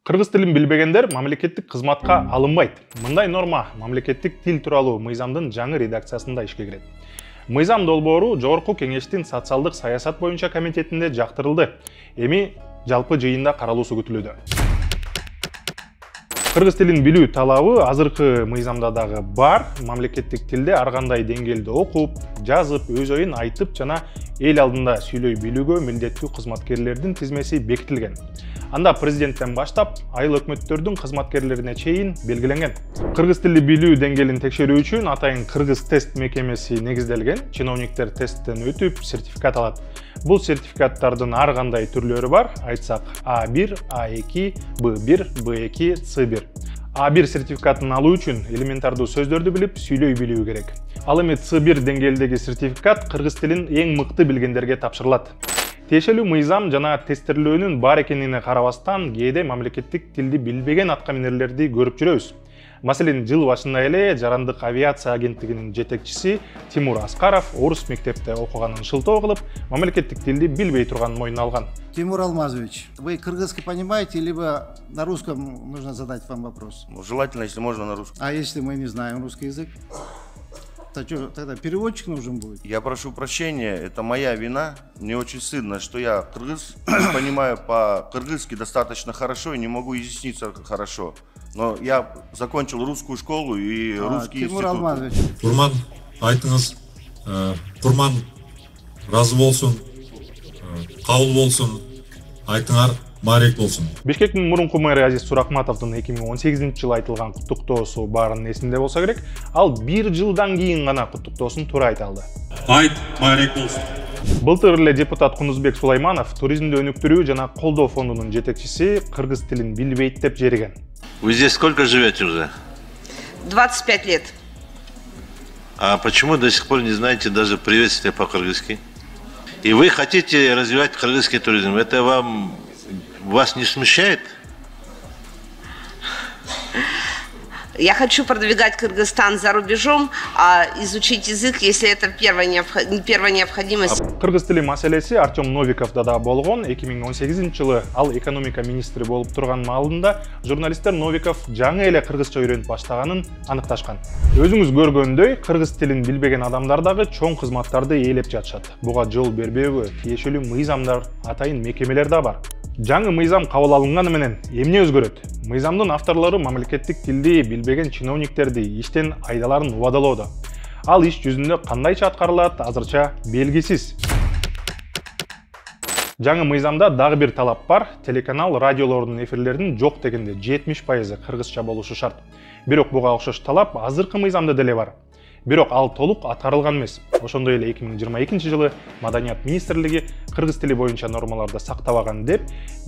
Кыргыз тилин билбегендер мамлекеттик кызматка алынбайт. Мындай норма мамлекеттик тил тууралуу мыйзамдын жаңы редакциясында ишке кирет. Мыйзам долбоору Жогорку Кеңештин социалдык саясат боюнча комитетинде жактырылды. Эми жалпы жыйында каралуусу күтүлүүдө. Кыргыз тилин билүү талабы азыркы мыйзамда дагы бар. Мамлекеттик тилде ар кандай деңгээлде окуп, жазып, өз оюн айтып жана эл алдында сүйлөй билүүгө милдеттүү кызматкерлердин тизмеси бекитилген. Анда президенттен баштап айыл өкмөттөрдүн кызматкерлерине чейин белгиленген. Кыргыз тили билүү деңгээлин текшерүү үчүн атайын Кыргыз тест мекемеси негизделген. Чиновниктер тесттен өтүп сертификат алат. Бул сертификаттардын ар кандай түрлөрү бар. Айтсак А1, А2, Б1, Б2, С1. А1 сертификатын алуу үчүн элементардуу сөздөрдү билип, сүйлөй билүү керек. Ал эми С1 деңгээлдеги сертификат кыргыз тилин эң мыкты билгендерге тапшырылат. Тиешелүү мыйзам жана тестирлөөнүн бар экенине карабастан, кээде мамлекеттик тилди билбеген аткаминерлерди көрүп жүрөбүз. Маселен, жыл башында эле Жарандык авиация агенттигинин жетекчиси Тимур Аскаров орус мектепте окуганын шылтоо кылып, мамлекеттик тилди билбей турганын мойнуна алган. Тимур Алмазович, вы кыргызский понимаете, либо на русском нужно задать вам вопрос? Желательно, если можно, на русском. А если мы не знаем русский язык? Тогда переводчик нужен будет. Я прошу прощения, это моя вина. Мне очень стыдно, что я кыргыз понимаю по-кыргызски достаточно хорошо и не могу изъясниться хорошо. Но я закончил русскую школу и русский Тимур институт. Алмазович. Курман, айтыңыз, Курман разы болсун, кабыл болсун, айтыңар баарек болсун. Бишкектин мурунку мэрі Азиз Суракматовдун 2018-жылы айтылган куттуктоосу баарынын эсинде болсо керек, ал 1 жылдан кийин гана куттуктоосун туура айта алды. Айт баарек болсун. Былтыр эле депутат Кунузбек Сулайманов туризмди өнүктүрүү жана колдоо фондунун жетекчиси кыргыз тилин билбейт деп жериген. Вы здесь сколько живете уже? 25 лет. А почему до сих пор не знаете даже приветствия по-кыргызски? И вы хотите развивать кыргызский туризм? Это вас не смущает? Я хочу продвигать Кыргызстан за рубежом, а изучить язык, если это первая необходимость. Кыргыз тили маселеси Артем Новиковда да болгон. 2018-жылы ал экономика министри болуп турган маалында журналисттер Новиков жаңы эле кыргызча үйрөнүп баштаганын аныкташкан. Өзүңүз көргөндөй, кыргыз тилин билбеген адамдар дагы чоң кызматтарды ээлеп жатышат. Буга жол бербөөгө тиешелүү мыйзамдар, атайын мекемелер да бар. Жаңы мыйзам кабыл алынганы менен эмне өзгөрөт? Мыйзамдын авторлору мамлекеттик тилди билбеген чиновниктерди иштен айдаларын убадалоодо. Ал иш жүзүндө кандайча аткарылат, азырча белгисиз. Жаңы мыйзамда дагы бир талап бар. Телеканал, радиолордун эфирлеринин жок дегенде 70% кыргызча болушу шарт. Бирок буга окшош талап азыркы мыйзамда деле бар. Бирок ал толук аткарылган эмес. Ошондой эле 2022-жылы Маданият министрлиги кыргыз тили боюнча нормаларды сактабаган деп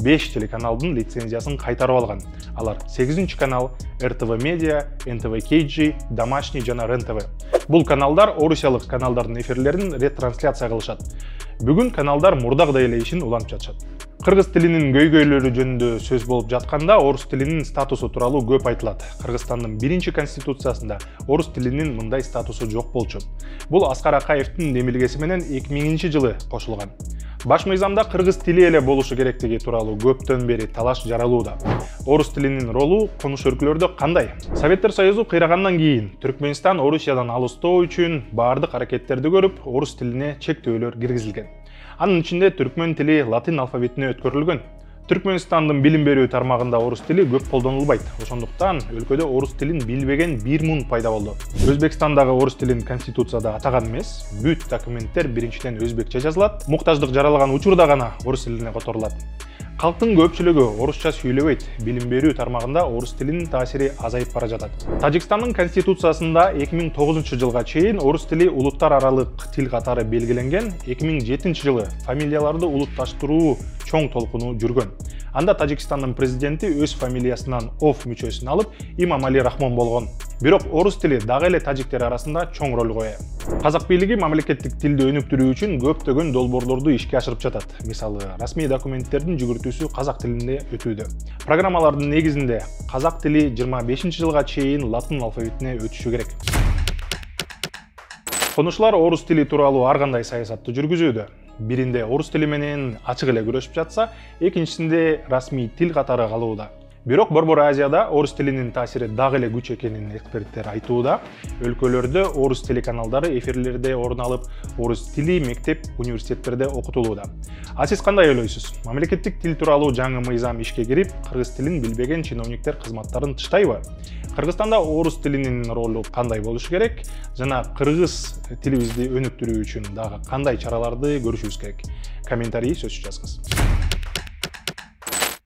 5 телеканалдын лицензиясын кайтарып алган. Алар 8-канал, РТВ Медиа, НТВ Кейджи, Домашний жана РЕН-ТВ. Бул каналдар орусиялык каналдардын эфирлерин ретрансляция кылышат. Бүгүн каналдар мурдагыдай эле ишин улантып жатышат. Кыргыз тилинин көйгөйлөрү жөнүндө сөз болуп жатканда орус тилинин статусу тууралуу көп айтылат. Кыргызстандын 1-конституциясында орус тилинин мындай статусу жок болчу. Бул Аскар Акаевдин демилгеси менен 2000-жылы кошулган. Баш мыйзамда кыргыз тили эле болушу керектиги тууралуу көптөн бери талаш жаралууда. Орус тилинин ролу конуш өлкөлөрдө кандай? Советтер Союзу кыйрагандан кийин Түркмөнстан Орусиядан алыстоо үчүн баардык аракеттерди көрүп, орус тилине чектөөлөр киргизилген. Анын ичинде түркмөн тили латин алфавитине өткөрүлгөн. Түркмөнстандын билим берүү тармагында орус тили көп колдонулбайт. Ошондуктан өлкөдө орус тилин билбеген 1 муң пайда болду. Өзбекстандагы орус тилин конституцияда атаган эмес, бүт документтер биринчиден өзбекче жазылат, муктаждык жаралган учурда гана орус тилине которулат. Калктын көпчүлүгү орусча сүйлөбөйт. Билим берүү тармагында орус тилинин таасири азайып бара жатат. Тажикстандын конституциясында 2009-жылга чейин орус тили улуттар аралык тил катары белгиленген. 2007-жылы фамилияларды улутташтыруу чоң толкуну жүргөн. Анда Тажикстандын президенти өз фамилиясынан Оф мүчөсүн алып Имамали Рахмон болгон. Бирок орус тили дагы эле тажиктер арасында чоң роль коет. Казак бийлиги мамлекеттик тилди өнүктүрүү үчүн көптөгөн долбоорлорду ишке ашырып жатат. Мисалы, расмий документтердин жүгүртүүсү казак тилинде өтүүдө. Программалардын негизинде казак тили 25-жылга чейин латын алфавитине өтүшү керек. Конушулар орус тили тууралуу ар кандай саясатты жүргүзүүдө. Биринде орус тили менен ачык эле күрөшүп жатса, экинчисинде расмий тил катары калууда. Бирок Борбор Азияда орус тилинин таасири дагы эле күч экенин эксперттер айтууда. Өлкөлөрдө орус телеканалдары эфирлерде орун алып, орус тили мектеп, университеттерде окутулууда. А сиз кандай ойлойсуз? Мамлекеттик тил тууралуу жаңы мыйзам ишке кирип, кыргыз тилин билбеген чиновниктер кызматтарын тыштайбы? Кыргызстанда орус тилинин ролу кандай болушу керек? Жана кыргыз тилибизди өнүктүрүү үчүн дагы кандай чараларды көрүшүбүз керек? Комментарий сөз жазыңыз.